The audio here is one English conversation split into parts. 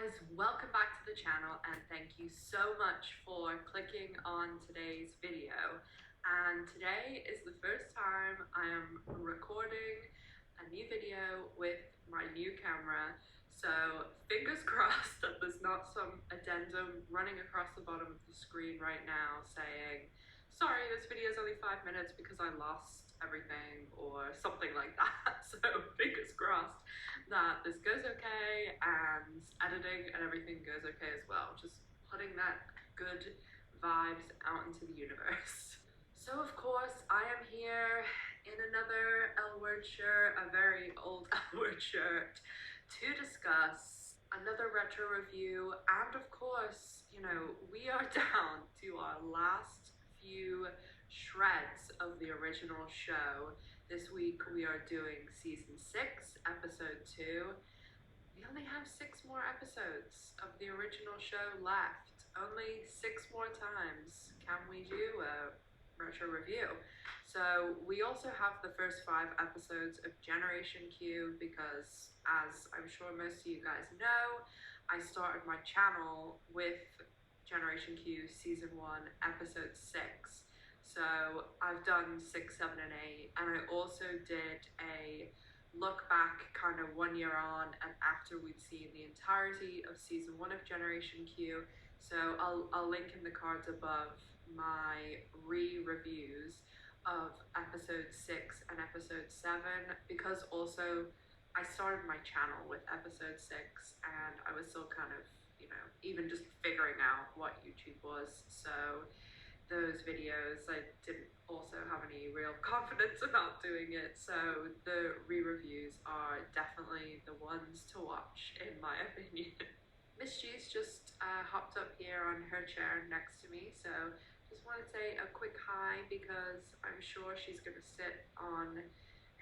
guys, welcome back to the channel and thank you so much for clicking on today's video. And today is the first time I am recording a new video with my new camera, so fingers crossed that there's not some addendum running across the bottom of the screen right now saying, sorry, this video is only 5 minutes because I lost everything or something like that. So fingers crossed that this goes okay and editing and everything goes okay as well. Just putting that good vibes out into the universe. So of course I am here in another L Word shirt, a very old L Word shirt, to discuss another retro review. And of course, you know, we are down to our last few shreds of the original show. This week we are doing season 6, episode 2. We only have 6 more episodes of the original show left. Only 6 more times can we do a retro review. So we also have the first 5 episodes of Generation Q because, as I'm sure most of you guys know, I started my channel with Generation Q season 1 episode 6. So I've done 6, 7 and 8, and I also did a look back kind of 1 year on and after we'd seen the entirety of season 1 of Generation Q. So I'll link in the cards above my re-reviews of episode 6 and episode 7, because also I started my channel with episode 6 and I was still kind of, you know, even just figuring out what YouTube was. So those videos, I didn't also have any real confidence about doing it. So the re-reviews are definitely the ones to watch, in my opinion. Miss G's just hopped up here on her chair next to me. So just want to say a quick hi because I'm sure she's going to sit on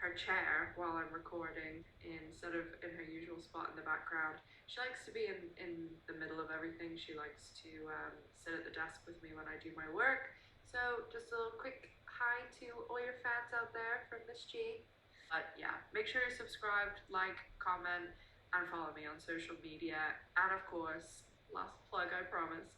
her chair while I'm recording instead of in her usual spot in the background. She likes to be in the middle of everything. She likes to sit at the desk with me when I do my work. So just a little quick hi to all your fans out there from Miss G. But yeah, make sure you're subscribed, like, comment, and follow me on social media. And of course, last plug, I promise,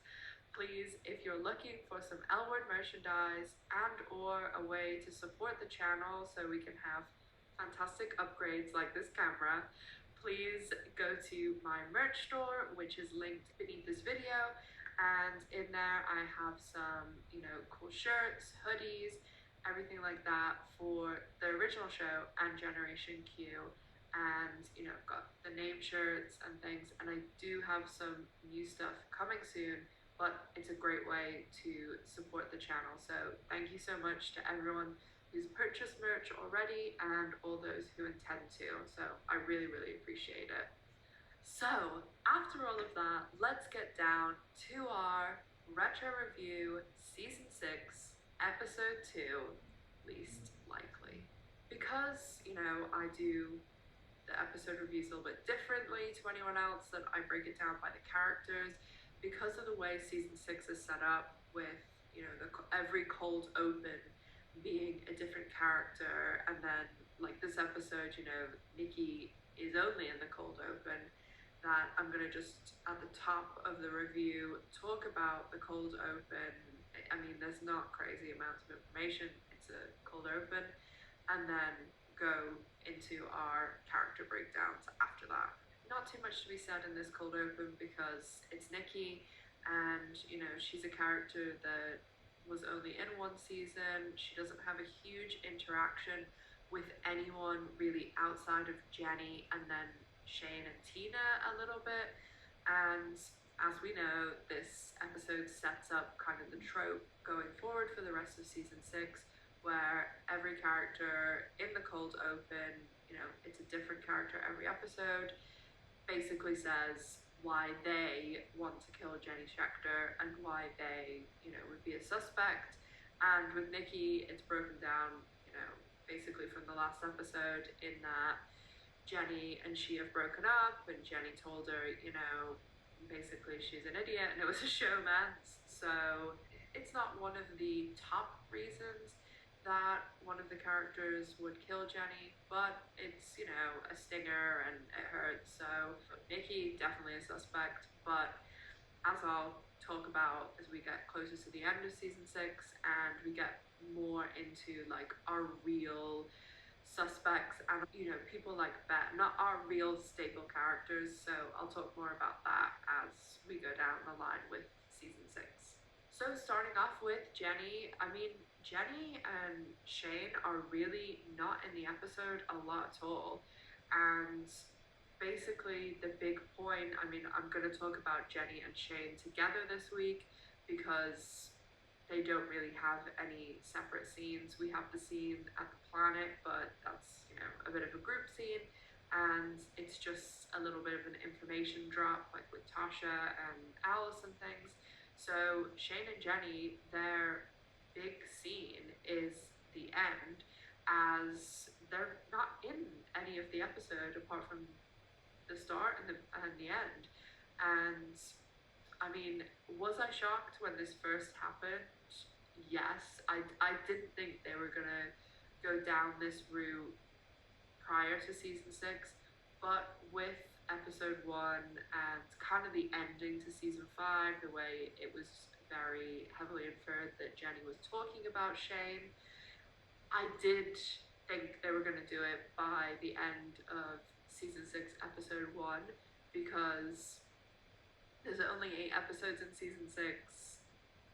please, if you're looking for some L Word merchandise and or a way to support the channel so we can have fantastic upgrades like this camera, please go to my merch store, which is linked beneath this video. And in there I have some, you know, cool shirts, hoodies, everything like that for the original show and Generation Q. And, you know, I've got the name shirts and things, and I do have some new stuff coming soon, but it's a great way to support the channel. So thank you so much to everyone who's purchased merch already and all those who intend to. So I really, really appreciate it. So after all of that, let's get down to our retro review, season 6, episode 2, Least Likely. Because, you know, I do the episode reviews a little bit differently to anyone else, that I break it down by the characters, because of the way season 6 is set up with, you know, every cold open being a different character. And then like this episode, you know, Nikki is only in the cold open, that I'm gonna just at the top of the review talk about the cold open. I mean, there's not crazy amounts of information, it's a cold open, and then go into our character breakdowns after that. Not too much to be said in this cold open because it's Nikki, and, you know, she's a character that was only in 1 season. She doesn't have a huge interaction with anyone really outside of Jenny and then Shane and Tina a little bit. And as we know, this episode sets up kind of the trope going forward for the rest of season 6, where every character in the cold open, you know, it's a different character every episode, basically says why they want to kill Jenny Schechter and why they, you know, would be a suspect. And with Nikki, it's broken down, you know, basically from the last episode, in that Jenny and she have broken up and Jenny told her, you know, basically she's an idiot and it was a showman. So it's not one of the top reasons that one of the characters would kill Jenny, but it's, you know, a stinger and it hurts, so Nikki definitely a suspect, but as I'll talk about as we get closer to the end of season 6 and we get more into like our real suspects and, you know, people like Bette, not our real staple characters, so I'll talk more about that as we go down the line with season 6. So starting off with Jenny, I mean, Jenny and Shane are really not in the episode a lot at all, and basically the big point, I mean, I'm going to talk about Jenny and Shane together this week because they don't really have any separate scenes. We have the scene at the planet, but that's, you know, a bit of a group scene, and it's just a little bit of an information drop, like with Tasha and Alice and things. So Shane and Jenny, their big scene is the end, as they're not in any of the episode apart from the start and the end. And I mean, was I shocked when this first happened? Yes, I didn't think they were gonna go down this route prior to season 6, but with episode 1 and kind of the ending to season 5, the way it was very heavily inferred that Jenny was talking about Shane, I did think they were going to do it by the end of season 6, episode 1, because there's only 8 episodes in season 6.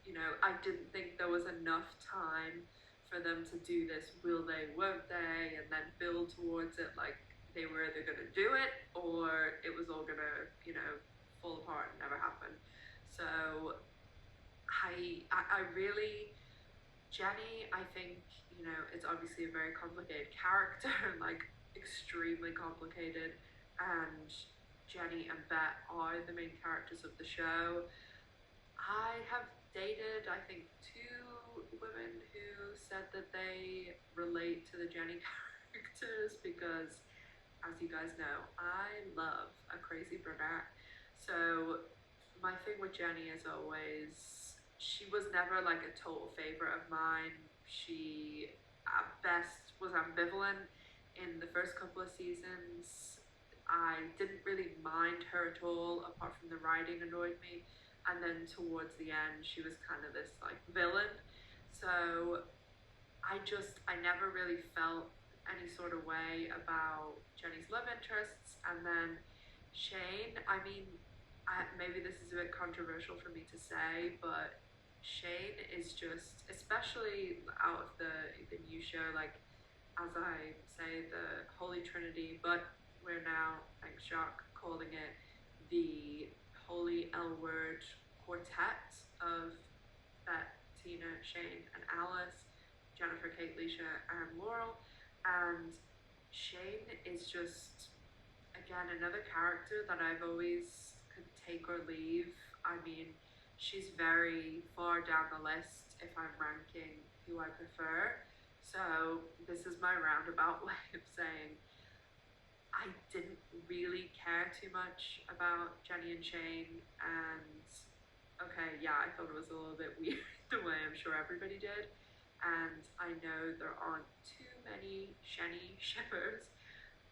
You know, I didn't think there was enough time for them to do this will they, won't they, and then build towards it like they were either going to do it or it was all going to, you know, fall apart and never happen. So I really, Jenny, I think, you know, it's obviously a very complicated character, like extremely complicated, and Jenny and Bette are the main characters of the show. I have dated, I think, 2 women who said that they relate to the Jenny characters because, as you guys know, I love a crazy brunette. So my thing with Jenny is always, she was never like a total favorite of mine. She at best was ambivalent in the first couple of seasons. I didn't really mind her at all, apart from the writing annoyed me, and then towards the end she was kind of this like villain. So I never really felt any sort of way about Jenny's love interests. And then Shane, I mean, maybe this is a bit controversial for me to say, but Shane is just, especially out of the new show, like, as I say, the Holy Trinity, but we're now, thanks Jacques, calling it the Holy L Word Quartet of Bette, Tina, Shane, and Alice, Jennifer, Kate, Leisha, and Laurel. And Shane is just, again, another character that I've always could take or leave. I mean, she's very far down the list if I'm ranking who I prefer. So this is my roundabout way of saying I didn't really care too much about Jenny and Shane, and okay, yeah, I thought it was a little bit weird the way I'm sure everybody did, and I know there aren't too many Shenny shippers.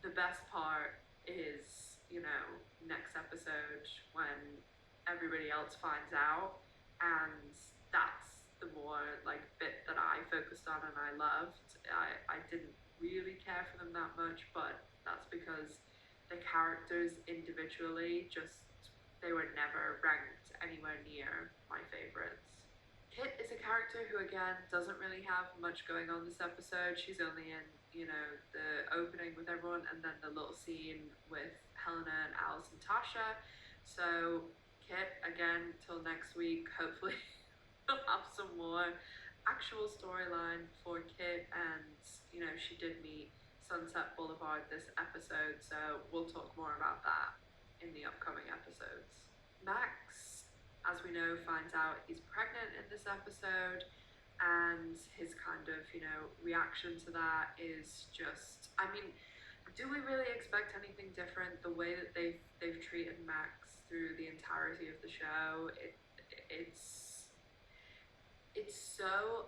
The best part is, you know, next episode when everybody else finds out, and that's the more like bit that I focused on and I loved. I didn't really care for them that much, but that's because the characters individually just, they were never ranked anywhere near my favorites. Kit is a character who, again, doesn't really have much going on this episode. She's only in, you know, the opening with everyone and then the little scene with Helena and Alice and Tasha. So Kit, again, till next week, hopefully we'll have some more actual storyline for Kit, and, you know, she did meet Sunset Boulevard this episode, so we'll talk more about that in the upcoming episodes. Max, as we know, finds out he's pregnant in this episode, and his kind of, you know, reaction to that is just, I mean, do we really expect anything different? The way that they've treated Max through the entirety of the show, it's so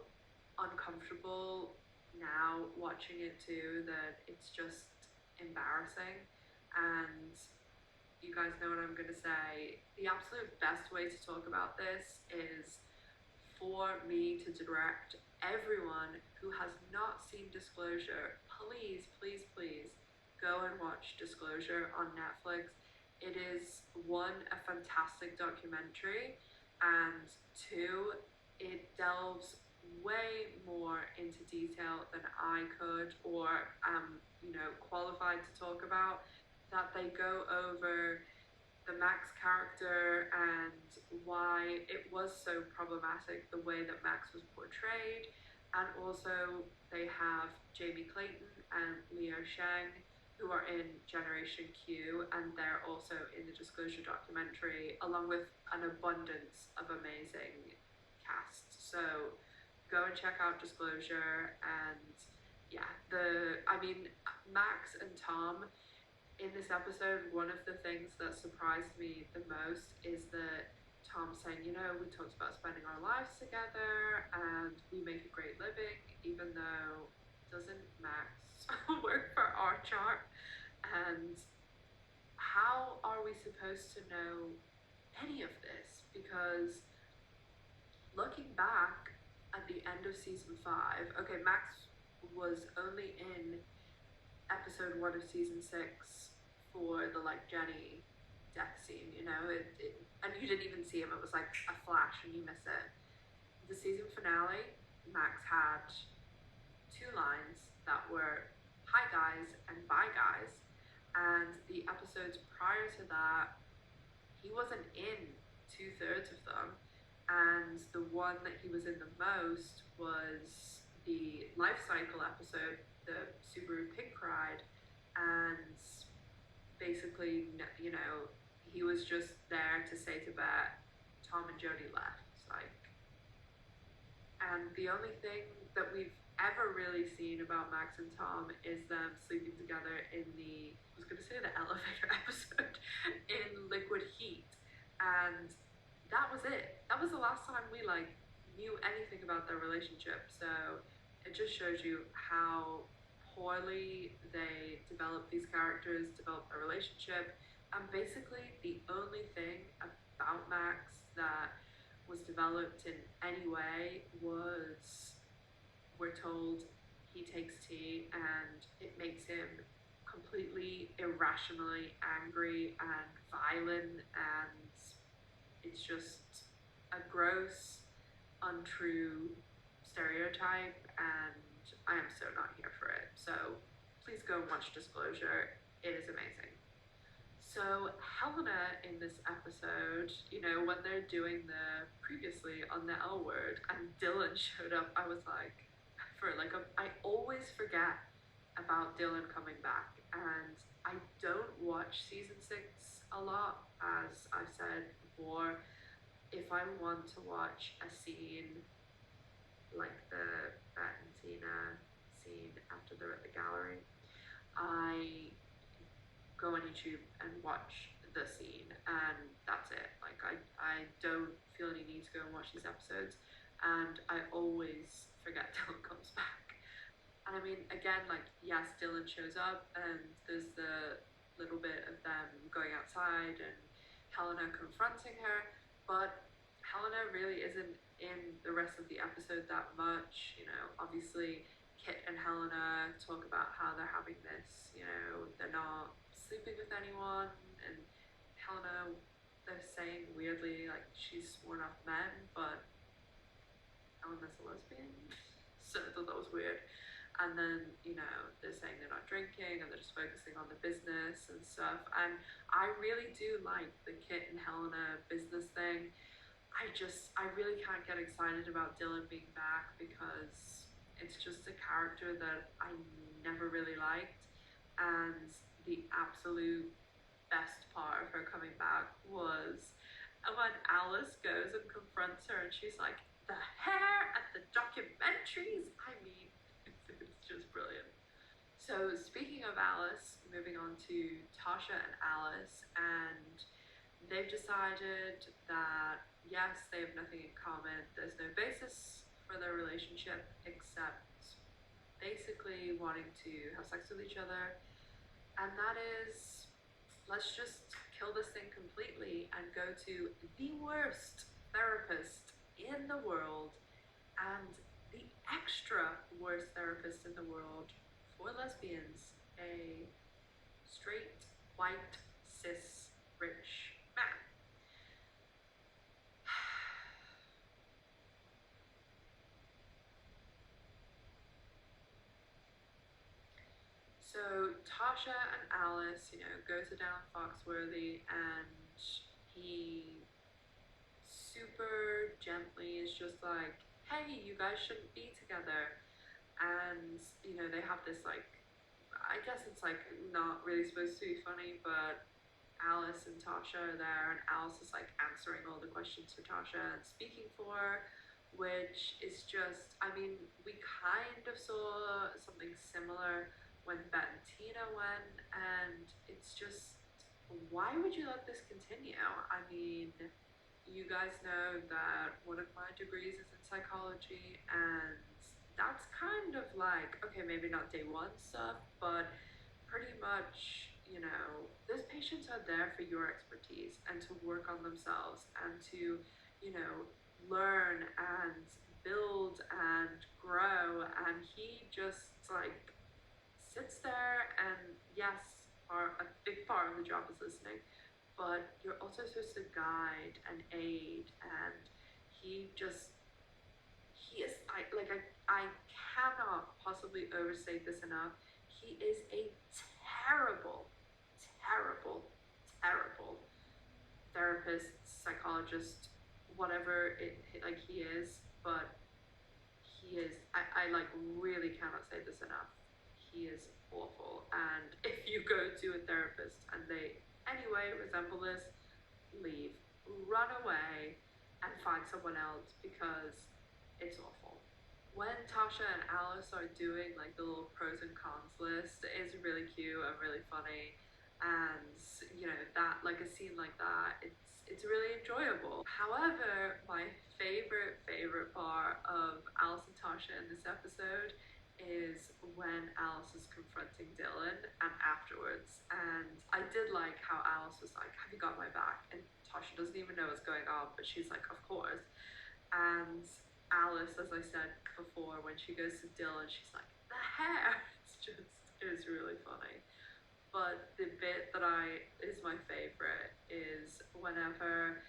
uncomfortable now watching it too that it's just embarrassing. And you guys know what I'm gonna say. The absolute best way to talk about this is for me to direct everyone who has not seen Disclosure, please, please, please go and watch Disclosure on Netflix. It is one, a fantastic documentary, and two, it delves way more into detail than I could or qualified to talk about. That they go over the Max character and why it was so problematic the way that Max was portrayed. And also, they have Jamie Clayton and Leo Sheng, who are in Generation Q, and they're also in the Disclosure documentary, along with an abundance of amazing cast. So go and check out Disclosure. And yeah, Max and Tom in this episode, one of the things that surprised me the most is that Tom saying, we talked about spending our lives together and we make a great living, even though doesn't Max work for our chart? And how are we supposed to know any of this? Because looking back at the end of season 5, okay, Max was only in episode 1 of season 6 for the Jenny death scene, and you didn't even see him. It was like a flash and you miss it. The season finale, Max had 2 lines that were "Hi guys" and "Bye guys," and the episodes prior to that, he wasn't in 2/3 of them, and the one that he was in the most was the life cycle episode, the Subaru Pink Ride, and basically, he was just there to say to Bette, Tom and Jodie left, and the only thing that we've ever really seen about Max and Tom is them sleeping together in I was gonna say the elevator episode, in Liquid Heat, and that was it. That was the last time we knew anything about their relationship. So it just shows you how poorly they develop these characters, develop their relationship, and basically the only thing about Max that was developed in any way was, we're told, he takes tea and it makes him completely irrationally angry and violent, and it's just a gross, untrue stereotype, and I am so not here for it. So please go and watch Disclosure. It is amazing. So Helena in this episode, when they're doing the previously on the L word and Dillon showed up, I was like, I always forget about Dillon coming back, and I don't watch season 6 a lot, as I've said before. If I want to watch a scene like the Bette Tina scene after they're at the gallery, I go on YouTube and watch the scene, and that's it. I don't feel any need to go and watch these episodes, and I always forget Dillon comes back. And I mean, again, yes, Dillon shows up, and there's the little bit of them going outside and Helena confronting her, but Helena really isn't in the rest of the episode that much. Obviously Kit and Helena talk about how they're having this, they're not sleeping with anyone, and Helena, they're saying weirdly she's sworn off men, but Helena's a lesbian, so I thought that was weird. And then, they're saying they're not drinking and they're just focusing on the business and stuff. And I really do like the Kit and Helena business thing. I really can't get excited about Dillon being back because it's just a character that I never really liked. And the absolute best part of her coming back was when Alice goes and confronts her and she's like, the hair at the documentaries, I mean, it's just brilliant. So speaking of Alice, moving on to Tasha and Alice, and they've decided that yes, they have nothing in common. There's no basis for their relationship except basically wanting to have sex with each other, and that is, let's just kill this thing completely and go to the worst therapist in the world and the extra worst therapist in the world for lesbians, a straight, white, cis, rich man. So Tasha and Alice, go to down Foxworthy, and he super gently is just like, hey, you guys shouldn't be together. And, they have this, like, I guess it's, like, not really supposed to be funny, but Alice and Tasha are there, and Alice is, like, answering all the questions for Tasha and speaking for her, which is just, I mean, we kind of saw something similar when Bette Tina went, and it's just, why would you let this continue? I mean, you guys know that one of my degrees is in psychology, and that's kind of like, okay, maybe not day one stuff, but pretty much, those patients are there for your expertise and to work on themselves and to, learn and build and grow. And he just like sits there, and yes, a big part of the job is listening, but you're also supposed to guide and aid. And he is, I cannot possibly overstate this enough. He is a terrible, terrible, terrible therapist, psychologist, whatever he is. But he is, I like really cannot say this enough. He is awful. And if you go to a therapist and they anyway resemble this, leave, run away, and find someone else, because it's awful. When Tasha and Alice are doing like the little pros and cons list, it's really cute and really funny. And that, like, a scene like that, it's really enjoyable. However, my favorite part of Alice and Tasha in this episode is when Alice is confronting Dylan and afterwards. And I did like how Alice was like, have you got my back? And Tasha doesn't even know what's going on, but she's like, of course. And Alice, as I said before, when she goes to Dylan, she's like, the hair. It's really funny. But the bit that is my favorite is whenever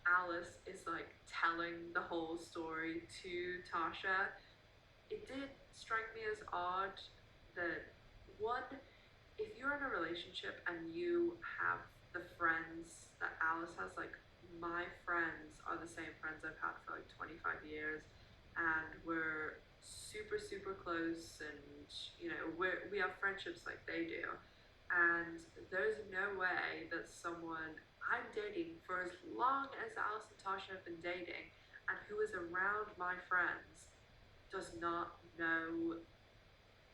Alice is like telling the whole story to Tasha. It did strike me as odd that, one, if you're in a relationship and you have the friends that Alice has, like, my friends are the same friends I've had for like 25 years, and we're super close, and we have friendships like they do. And there's no way that someone I'm dating for as long as Alice and Tasha have been dating, and who is around my friends, does not know,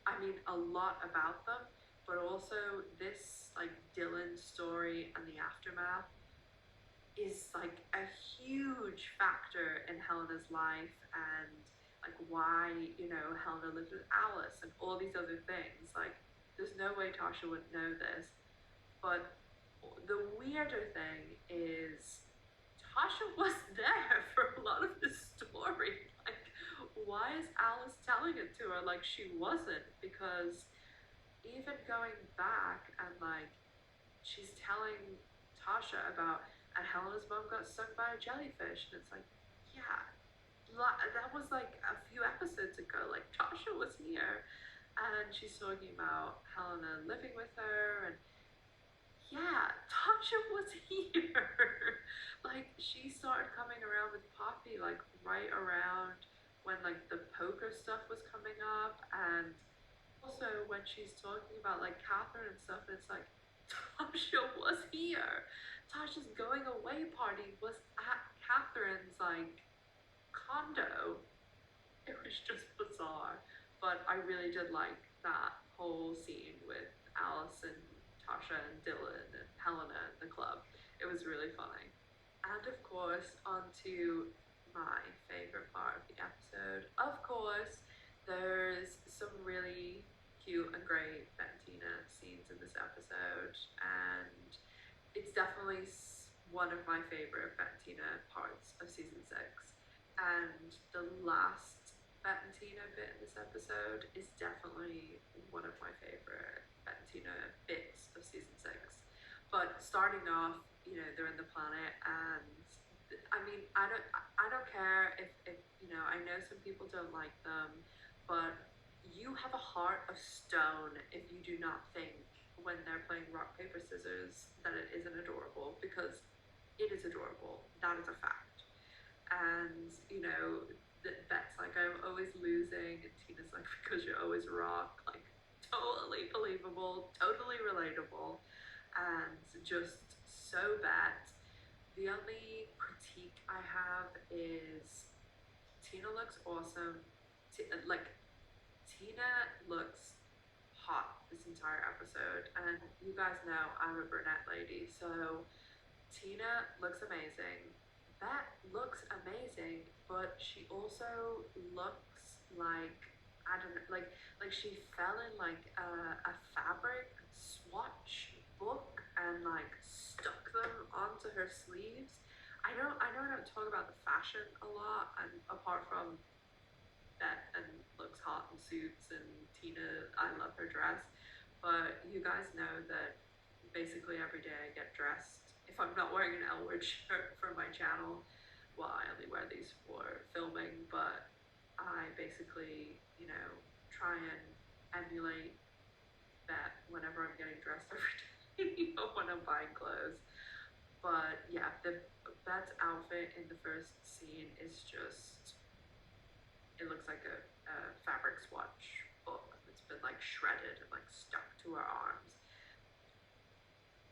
I mean, a lot about them, but also this, like, Dylan story and the aftermath is like a huge factor in Helena's life, and like why, Helena lived with Alice and all these other things. Like, there's no way Tasha would know this. But the weirder thing is Tasha was there for a lot of this story. Like, why is Alice telling it to her like she wasn't? Because even going back, and like, she's telling Tasha about, and Helena's mom got stung by a jellyfish, and it's like, yeah, that was like a few episodes ago. Like, Tasha was here, and she's talking about Helena living with her, and yeah, Tasha was here. Like, she started coming around with Poppy like right around when like the poker stuff was coming up, and also when she's talking about like Catherine and stuff, it's like, Tasha was here. Tasha's going away party was at Catherine's like condo. It was just bizarre. But I really did like that whole scene with Alice and Tasha and Dylan and Helena in the club. It was really funny. And of course, on to my favorite part of the episode. Of course, There's some really cute and great Bette Tina scenes in this episode, and it's definitely one of my favorite Bette Tina parts of season 6. And the last Bette Tina bit in this episode is definitely one of my favorite Bette Tina bits of season 6. But starting off, they're in the planet, and I mean, I don't care if I know some people don't like them, but you have a heart of stone if you do not think when they're playing rock paper scissors that it isn't adorable, because it is adorable. That is a fact. And Bette's like, I'm always losing, and Tina's like, because you're always rock. Like, totally believable, totally relatable, and just so bad. The only critique I have is Tina looks awesome. Tina looks hot this entire episode, and you guys know I'm a brunette lady, so Tina looks amazing. Bette looks amazing, but she also looks like, I don't know, like she fell in like a fabric swatch book and like stuck them onto her sleeves. I know I don't talk about the fashion a lot, and apart from Bette and looks hot in suits, and Tina, I love her dress, but you guys know that basically every day I get dressed. If I'm not wearing an L word shirt for my channel, well, I only wear these for filming, but I basically, try and emulate Bette whenever I'm getting dressed every day, when I'm buying clothes. But yeah, Bette's outfit in the first scene is just, it looks like a fabric swatch book that's been like shredded and like stuck to her arms.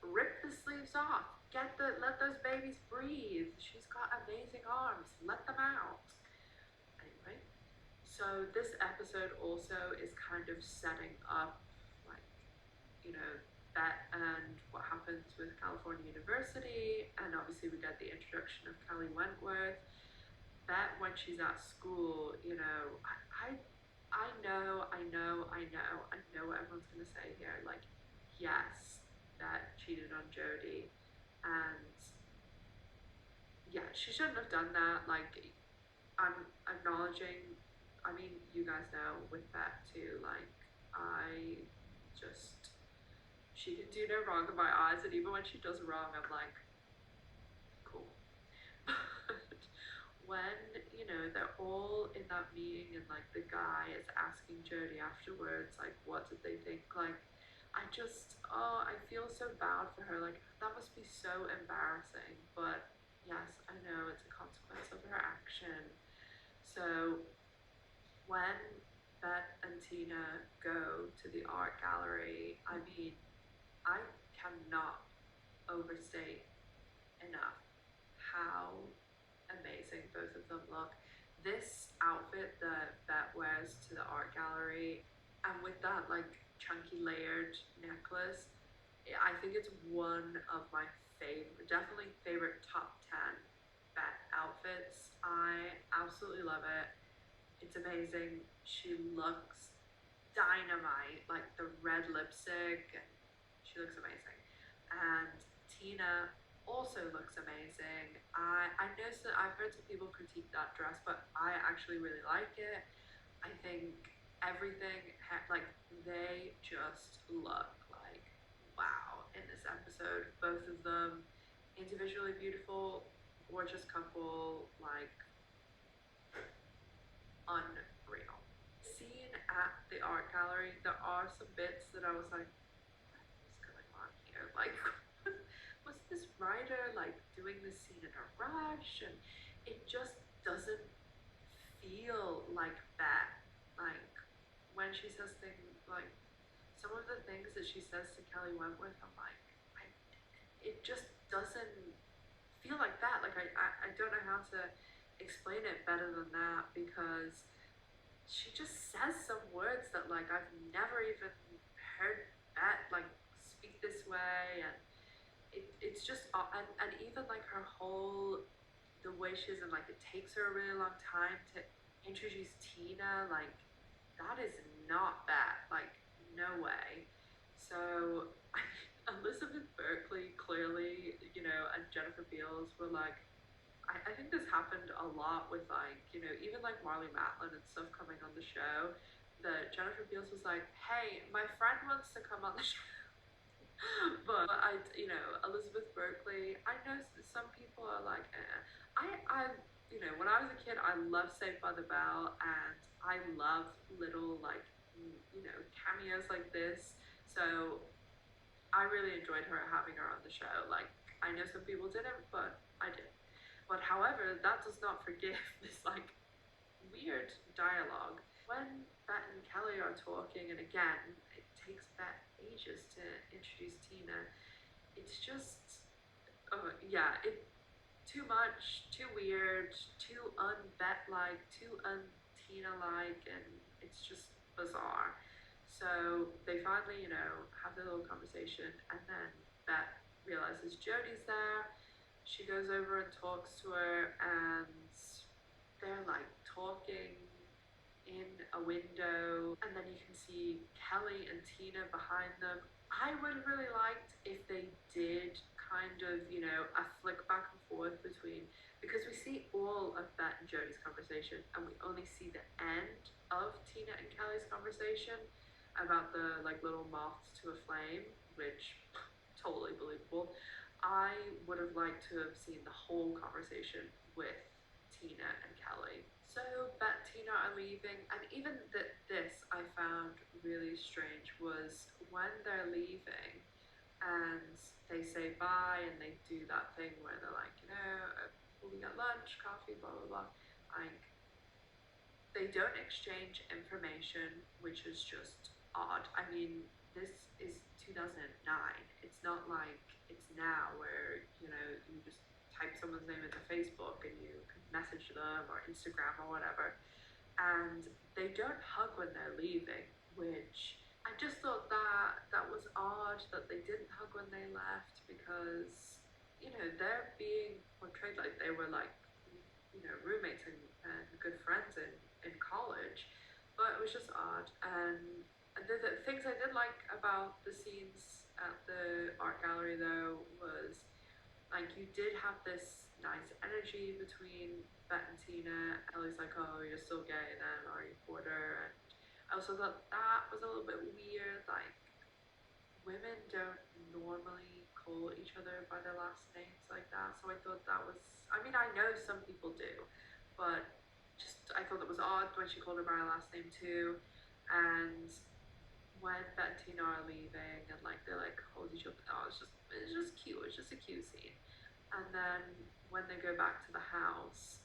Rip the sleeves off. Let those babies breathe. She's got amazing arms. Let them out. Anyway, so this episode also is kind of setting up, like, Bette and what happens with California University, and obviously we get the introduction of Kelly Wentworth. Bette, when she's at school, I know what everyone's gonna say here. Like, yes, Bette cheated on Jody, and yeah, she shouldn't have done that. Like, I'm acknowledging, I mean, you guys know with Bette too, like, she can do no wrong in my eyes, and even when she does wrong, I'm like, cool. But when, they're all in that meeting, and like the guy is asking Jody afterwards, like, what did they think? Like, I feel so bad for her. Like, that must be so embarrassing. But yes, I know it's a consequence of her action. So when Bette and Tina go to the art gallery, I mean, I cannot overstate enough how amazing both of them look. This outfit that Bette wears to the art gallery, and with that like chunky layered necklace, I think it's one of my definitely favorite top 10 Bette outfits. I absolutely love it. It's amazing. She looks dynamite, like the red lipstick, and she looks amazing. And Tina also looks amazing. I know that I've heard some people critique that dress, but I actually really like it. I think everything, like, they just look like wow in this episode. Both of them individually beautiful, gorgeous couple, like unreal. Scene at the art gallery, there are some bits that I was like, what is going on here? Like, was this writer like doing this scene in a rush? And it just doesn't feel like that. Like, when she says things like, some of the things that she says to Kelly Wentworth, I'm like, it just doesn't feel like that. Like, I don't know how to explain it better than that, because she just says some words that like I've never even heard Bette like speak this way, and it's just, and even like her whole, the way she is, and like it takes her a really long time to introduce Tina. Like, that is not bad, like, no way. So Elizabeth Berkley clearly, you know, and Jennifer Beals were like, I think this happened a lot with, like, you know, even like Marley Matlin and stuff coming on the show, that Jennifer Beals was like, hey, my friend wants to come on the show. But you know, Elizabeth Berkley, I know some people are like, eh. You know, when I was a kid, I loved Saved by the Bell, and I love little, like, you know, cameos like this. So I really enjoyed having her on the show. Like, I know some people didn't, but I did. But however, that does not forgive this, like, weird dialogue. When Bette and Kelly are talking, and again, it takes Bette ages to introduce Tina. It's just, yeah, too much, too weird, too un-Bette-like, too un-Tina-like, and it's just bizarre. So they finally, you know, have their little conversation, and then Bette realizes Jodie's there. She goes over and talks to her, and they're like talking in a window, and then you can see Kelly and Tina behind them. I would have really liked if they did kind of, you know, a flick back and forth between, because we see all of Bette and Jodie's conversation, and we only see the end of Tina and Kelly's conversation about the, like, little moths to a flame, which totally believable. I would have liked to have seen the whole conversation with Tina and Kelly. So Bette and Tina are leaving, and even this I found really strange was when they're leaving and they say bye and they do that thing where they're like, you know, will we get lunch, coffee, blah, blah, blah. Like, they don't exchange information, which is just odd. I mean, this is 2009. It's not like it's now where, you know, you just type someone's name into Facebook and you can message them or Instagram or whatever. And they don't hug when they're leaving, which I just thought that was odd that they didn't hug when they left, because, you know, they're being portrayed like they were, like, you know, roommates and good friends in college. But it was just odd. And the things I did like about the scenes at the art gallery, though, was, like, you did have this nice energy between Bette and Tina. Ellie's like, oh, you're still gay then, are you, Porter? And I also thought that was a little bit weird. Like, women don't normally call each other by their last names like that. So I thought that was, I mean, I know some people do, but just, I thought it was odd when she called her by her last name too. And when Bette and Tina are leaving and, like, they're like hold each other, oh, it's just cute. It's just a cute scene. And then when they go back to the house,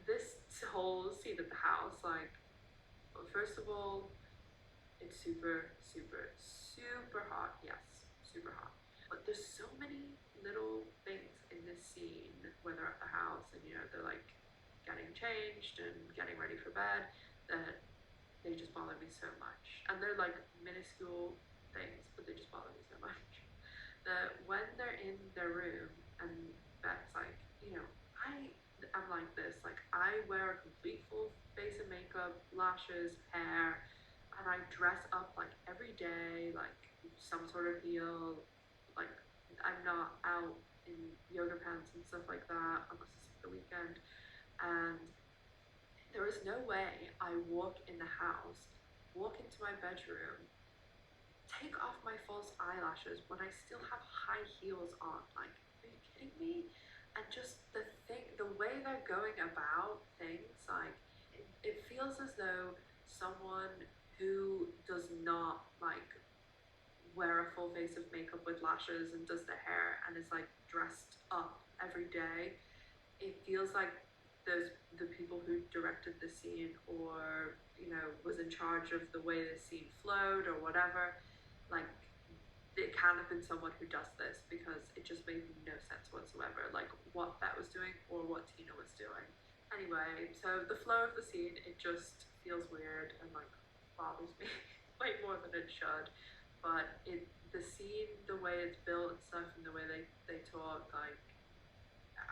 this whole scene at the house, like, first of all, it's super, super, super hot. Yes, super hot. But there's so many little things in this scene where they're at the house and, you know, they're like getting changed and getting ready for bed, that they just bother me so much. And they're like minuscule things, but they just bother me so much. That when they're in their room and Bette's like, you know, I'm like this, like, I wear a complete full face of makeup, lashes, hair, and I dress up like every day, like some sort of heel, like, I'm not out in yoga pants and stuff like that unless it's the weekend. And there is no way I walk in the house, walk into my bedroom, take off my false eyelashes when I still have high heels on. Like, are you kidding me? And just the way they're going about things, like, it feels as though someone who does not, like, wear a full face of makeup with lashes and does their hair and is, like, dressed up every day, it feels like the people who directed the scene, or, you know, was in charge of the way the scene flowed or whatever, like, it can't have been someone who does this, because it just made no sense whatsoever, like what Bette was doing or what Tina was doing. Anyway, so the flow of the scene, it just feels weird and, like, bothers me way more than it should. But the scene, the way it's built and stuff, and the way they talk, like,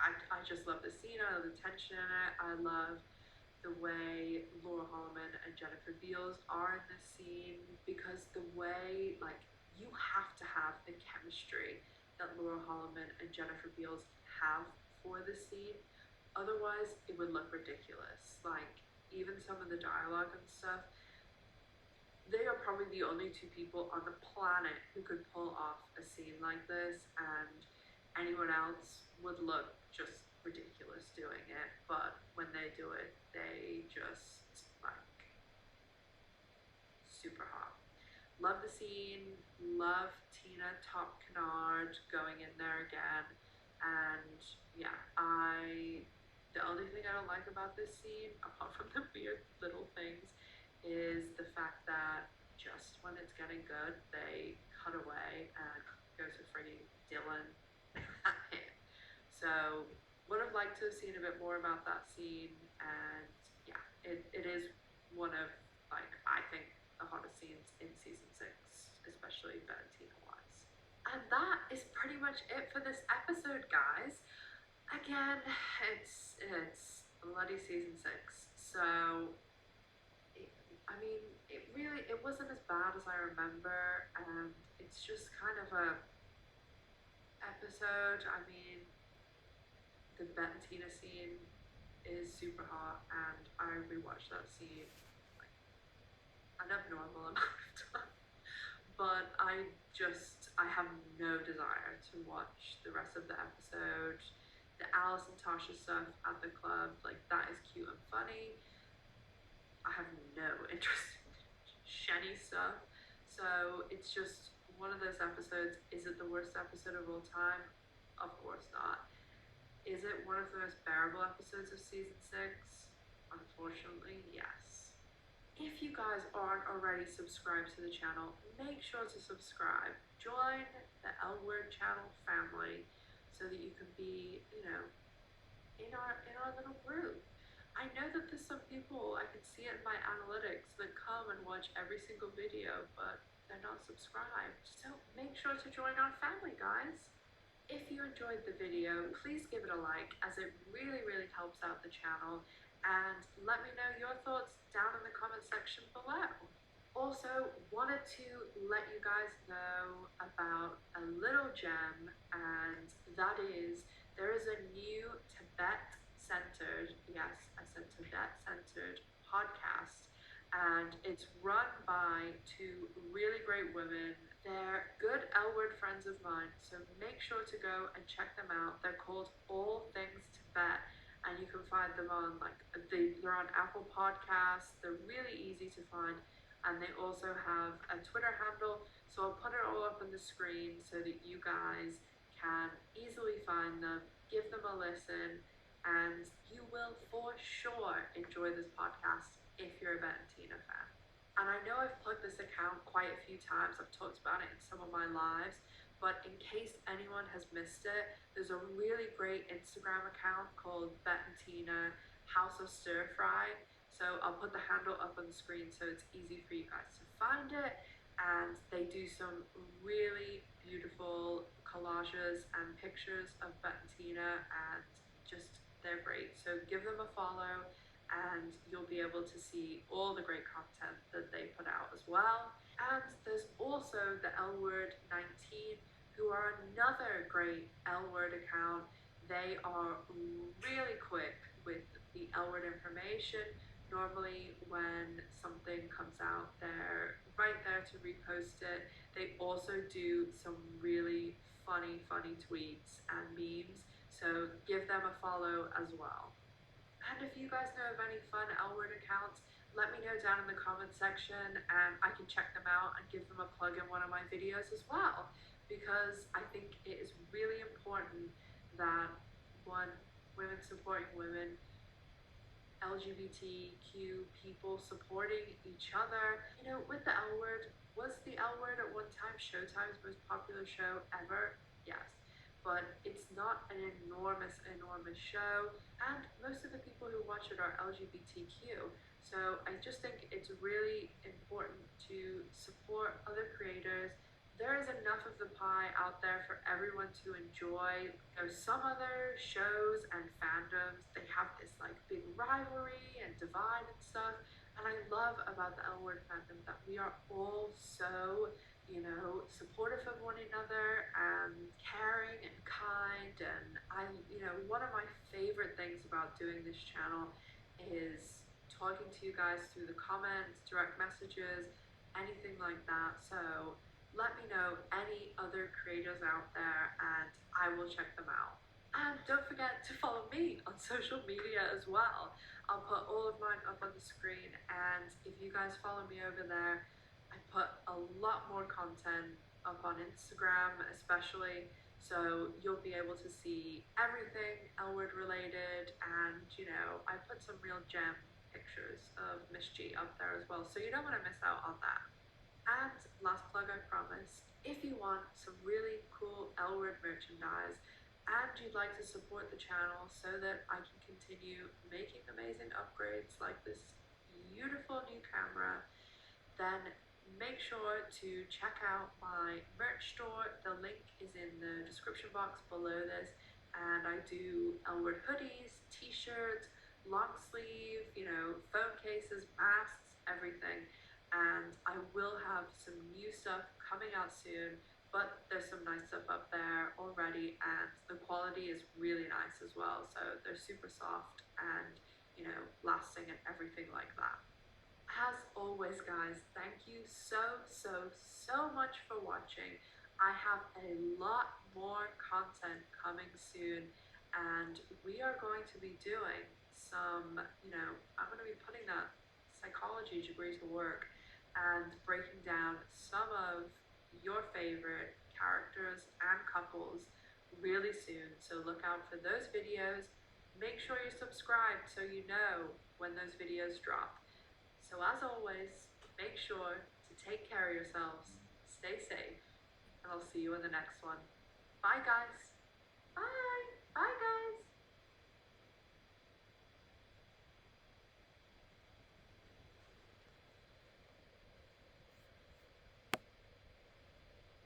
I just love the scene. I love the tension in it. I love the way Laura Holloman and Jennifer Beals are in this scene, because the way, like, you have to have the chemistry that Laura Holloman and Jennifer Beals have for the scene. Otherwise, it would look ridiculous. Like, even some of the dialogue and stuff, they are probably the only two people on the planet who could pull off a scene like this, and anyone else would look just ridiculous doing it. But when they do it, they just, like, super hot. Love the scene, love Tina top canard going in there again. And yeah, the only thing I don't like about this scene, apart from the weird little things, is the fact that just when it's getting good, they cut away and go to Freddie Dillon. So would have liked to have seen a bit more about that scene, and yeah, it is one of, like, I think the hottest scenes in season 6, especially Bette Tina wise. And that is pretty much it for this episode, guys. Again, it's bloody season 6, so I mean, it wasn't as bad as I remember, and it's just kind of a episode. I mean, the Bette Tina scene is super hot, and I rewatched that scene like an abnormal amount of time. But I have no desire to watch the rest of the episode. The Alice and Tasha stuff at the club, like, that is cute and funny. I have no interest in Shenny stuff. So it's just one of those episodes. Is it the worst episode of all time? Of course not. Is it one of the most bearable episodes of season 6? Unfortunately, yes. If you guys aren't already subscribed to the channel, make sure to subscribe. Join the L Word channel family so that you can be, in our little group. I know that there's some people, I can see it in my analytics, that come and watch every single video, but they're not subscribed. So make sure to join our family, guys. If you enjoyed the video, please give it a like, as it really, really helps out the channel, and let me know your thoughts down in the comment section below. Also, wanted to let you guys know about a little gem, and that is, there is a new Tibet-centered, yes, I said Tibet-centered podcast, and it's run by two really great women. They're good L Word friends of mine, so make sure to go and check them out. They're called All Things Tibet, and you can find them on, like, they're on Apple Podcasts. They're really easy to find, and they also have a Twitter handle, so I'll put it all up on the screen so that you guys can easily find them, give them a listen, and you will for sure enjoy this podcast if you're a Bette Tina fan. And I know I've plugged this account quite a few times, I've talked about it in some of my lives, but in case anyone has missed it, there's a really great Instagram account called Bette Tina House of Stir Fry. So I'll put the handle up on the screen so it's easy for you guys to find it. And they do some really beautiful collages and pictures of Bette Tina, and just, they're great. So give them a follow, and you'll be able to see all the great content that they put out as well. And there's also the L Word 19, who are another great L Word account. They are really quick with the L Word information. Normally when something comes out, they're right there to repost it. They also do some really funny tweets and memes, so give them a follow as well. And if you guys know of any fun L Word accounts, let me know down in the comment section, and I can check them out and give them a plug in one of my videos as well, because I think it is really important that, one, women supporting women, LGBTQ people supporting each other. With the L Word, was the L Word at one time Showtime's most popular show ever? Yes. But it's not an enormous show, and most of the people who watch it are LGBTQ. So I just think it's really important to support other creators there is enough of the pie out there for everyone to enjoy. There's some other shows and fandoms, they have this like big rivalry and divide and stuff. And I love about the L Word fandom that we are all so, you know, supportive of one another and caring and kind. And one of my favorite things about doing this channel is talking to you guys through the comments, direct messages, anything like that. So let me know any other creators out there and I will check them out. And don't forget to follow me on social media as well. I'll put all of mine up on the screen, and if you guys follow me over there, I put a lot more content up on Instagram especially, so you'll be able to see everything L-word related, and I put some real gem pictures of Miss G up there as well, so you don't want to miss out on that. And last plug, I promise, if you want some really cool L-word merchandise and you'd like to support the channel so that I can continue making amazing upgrades like this beautiful new camera, then make sure to check out my merch store. The link is in the description box below this, and I do L-word hoodies, t-shirts, long sleeve, phone cases, masks, everything. And I will have some new stuff coming out soon, but there's some nice stuff up there already, and the quality is really nice as well. So they're super soft and, lasting and everything like that. As always, guys, thank you so much for watching. I have a lot more content coming soon, and we are going to be doing some, I'm going to be putting that psychology degree to work and breaking down some of your favorite characters and couples really soon. So look out for those videos. Make sure you're subscribed so you know when those videos drop. So as always, make sure to take care of yourselves, stay safe, and I'll see you in the next one. Bye guys!